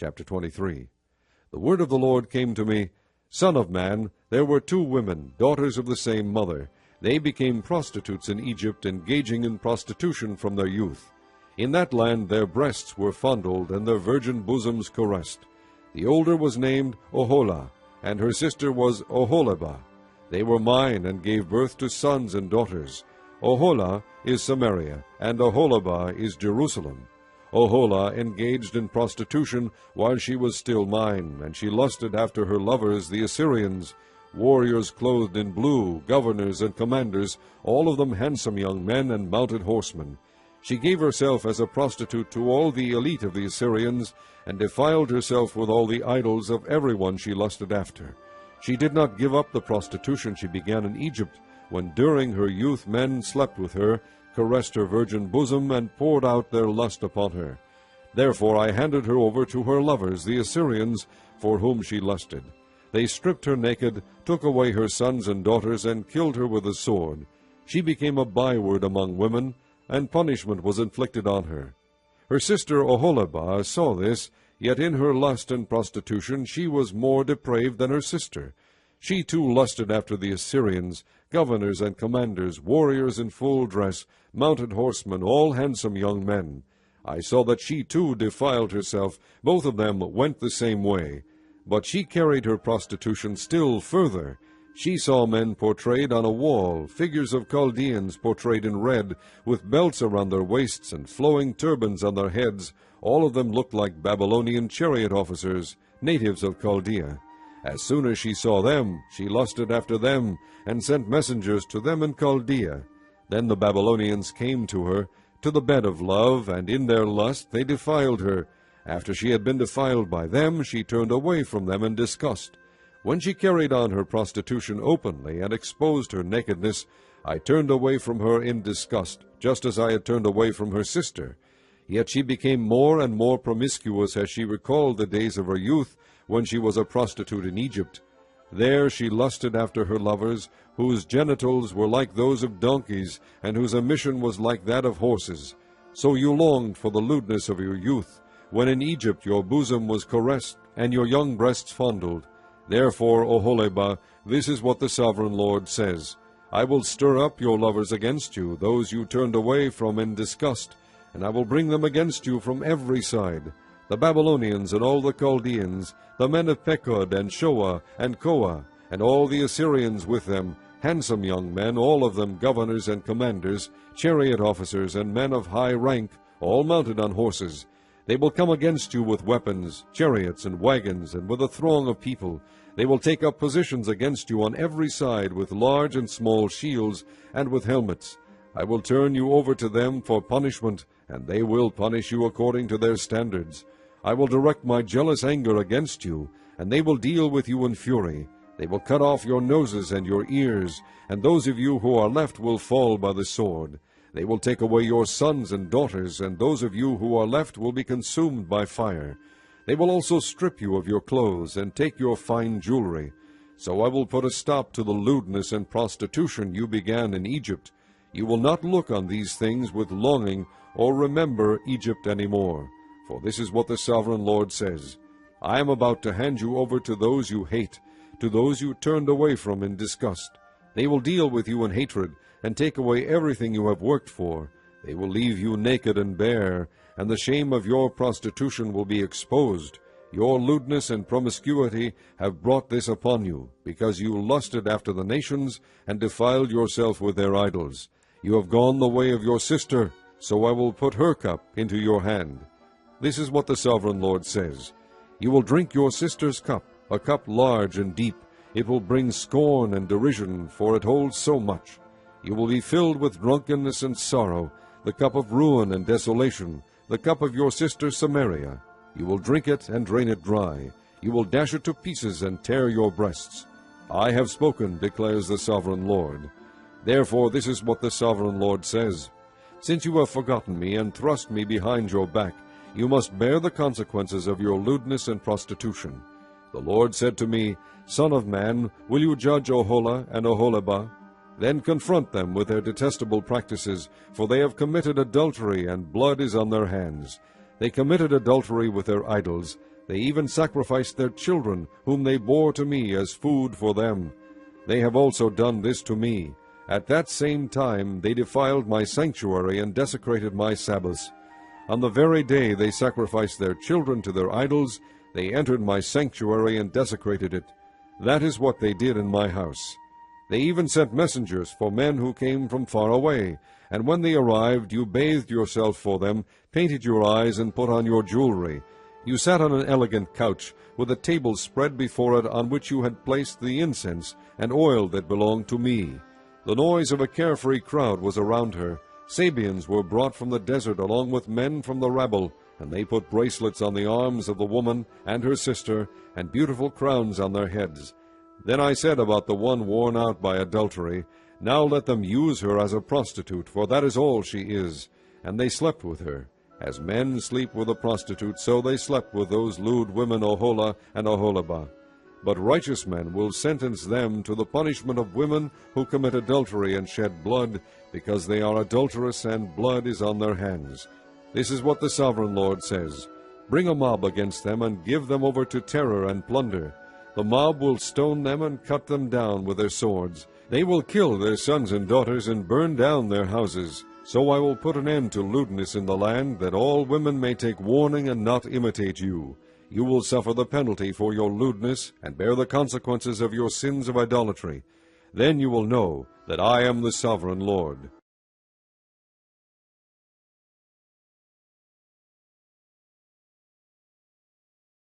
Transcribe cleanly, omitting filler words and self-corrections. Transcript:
Chapter 23. The word of the Lord came to me, Son of man, there were 2 women, daughters of the same mother. They became prostitutes in Egypt, engaging in prostitution from their youth. In that land their breasts were fondled, and their virgin bosoms caressed. The older was named Oholah, and her sister was Oholibah. They were mine, and gave birth to sons and daughters. Oholah is Samaria, and Oholibah is Jerusalem. Oholah engaged in prostitution while she was still mine, and she lusted after her lovers the Assyrians, warriors clothed in blue, governors and commanders, all of them handsome young men and mounted horsemen. She gave herself as a prostitute to all the elite of the Assyrians, and defiled herself with all the idols of everyone she lusted after. She did not give up the prostitution she began in Egypt, when during her youth men slept with her, caressed her virgin bosom, and poured out their lust upon her. Therefore I handed her over to her lovers, the Assyrians, for whom she lusted. They stripped her naked, took away her sons and daughters, and killed her with a sword. She became a byword among women, and punishment was inflicted on her. Her sister Oholibah saw this, yet in her lust and prostitution she was more depraved than her sister. She too lusted after the Assyrians, governors and commanders, warriors in full dress, mounted horsemen, all handsome young men. I saw that she too defiled herself. Both of them went the same way. But she carried her prostitution still further. She saw men portrayed on a wall, figures of Chaldeans portrayed in red, with belts around their waists and flowing turbans on their heads. All of them looked like Babylonian chariot officers, natives of Chaldea. As soon as she saw them, she lusted after them, and sent messengers to them in Chaldea. Then the Babylonians came to her, to the bed of love, and in their lust they defiled her. After she had been defiled by them, she turned away from them in disgust. When she carried on her prostitution openly and exposed her nakedness, I turned away from her in disgust, just as I had turned away from her sister. Yet she became more and more promiscuous as she recalled the days of her youth, when she was a prostitute in Egypt. There she lusted after her lovers, whose genitals were like those of donkeys, and whose emission was like that of horses. So you longed for the lewdness of your youth, when in Egypt your bosom was caressed, and your young breasts fondled. Therefore, Oholibah, this is what the Sovereign Lord says, I will stir up your lovers against you, those you turned away from in disgust, and I will bring them against you from every side, the Babylonians and all the Chaldeans, the men of Pekod and Shoah and Koah, and all the Assyrians with them, handsome young men, all of them governors and commanders, chariot officers and men of high rank, all mounted on horses. They will come against you with weapons, chariots and wagons, and with a throng of people. They will take up positions against you on every side with large and small shields and with helmets. I will turn you over to them for punishment, and they will punish you according to their standards. I will direct my jealous anger against you, and they will deal with you in fury. They will cut off your noses and your ears, and those of you who are left will fall by the sword. They will take away your sons and daughters, and those of you who are left will be consumed by fire. They will also strip you of your clothes, and take your fine jewelry. So I will put a stop to the lewdness and prostitution you began in Egypt. You will not look on these things with longing, or remember Egypt any more. For this is what the Sovereign Lord says, I am about to hand you over to those you hate, to those you turned away from in disgust. They will deal with you in hatred, and take away everything you have worked for. They will leave you naked and bare, and the shame of your prostitution will be exposed. Your lewdness and promiscuity have brought this upon you, because you lusted after the nations, and defiled yourself with their idols. You have gone the way of your sister, so I will put her cup into your hand. This is what the Sovereign Lord says, You will drink your sister's cup, a cup large and deep. It will bring scorn and derision, for it holds so much. You will be filled with drunkenness and sorrow, the cup of ruin and desolation, the cup of your sister Samaria. You will drink it and drain it dry. You will dash it to pieces and tear your breasts. I have spoken, declares the Sovereign Lord. Therefore this is what the Sovereign Lord says, Since you have forgotten me and thrust me behind your back, you must bear the consequences of your lewdness and prostitution. The Lord said to me, Son of man, will you judge Oholah and Oholibah? Then confront them with their detestable practices, for they have committed adultery, and blood is on their hands. They committed adultery with their idols. They even sacrificed their children, whom they bore to me as food for them. They have also done this to me. At that same time they defiled my sanctuary and desecrated my Sabbaths. On the very day they sacrificed their children to their idols, they entered my sanctuary and desecrated it. That is what they did in my house. They even sent messengers for men who came from far away, and when they arrived, you bathed yourself for them, painted your eyes, and put on your jewelry. You sat on an elegant couch, with a table spread before it on which you had placed the incense and oil that belonged to me. The noise of a carefree crowd was around her. Sabeans were brought from the desert along with men from the rabble, and they put bracelets on the arms of the woman and her sister, and beautiful crowns on their heads. Then I said about the one worn out by adultery, Now let them use her as a prostitute, for that is all she is. And they slept with her. As men sleep with a prostitute, so they slept with those lewd women Oholah and Oholibah. But righteous men will sentence them to the punishment of women who commit adultery and shed blood, because they are adulterous and blood is on their hands. This is what the Sovereign Lord says. Bring a mob against them and give them over to terror and plunder. The mob will stone them and cut them down with their swords. They will kill their sons and daughters and burn down their houses. So I will put an end to lewdness in the land, that all women may take warning and not imitate you. You will suffer the penalty for your lewdness, and bear the consequences of your sins of idolatry. Then you will know that I am the Sovereign Lord.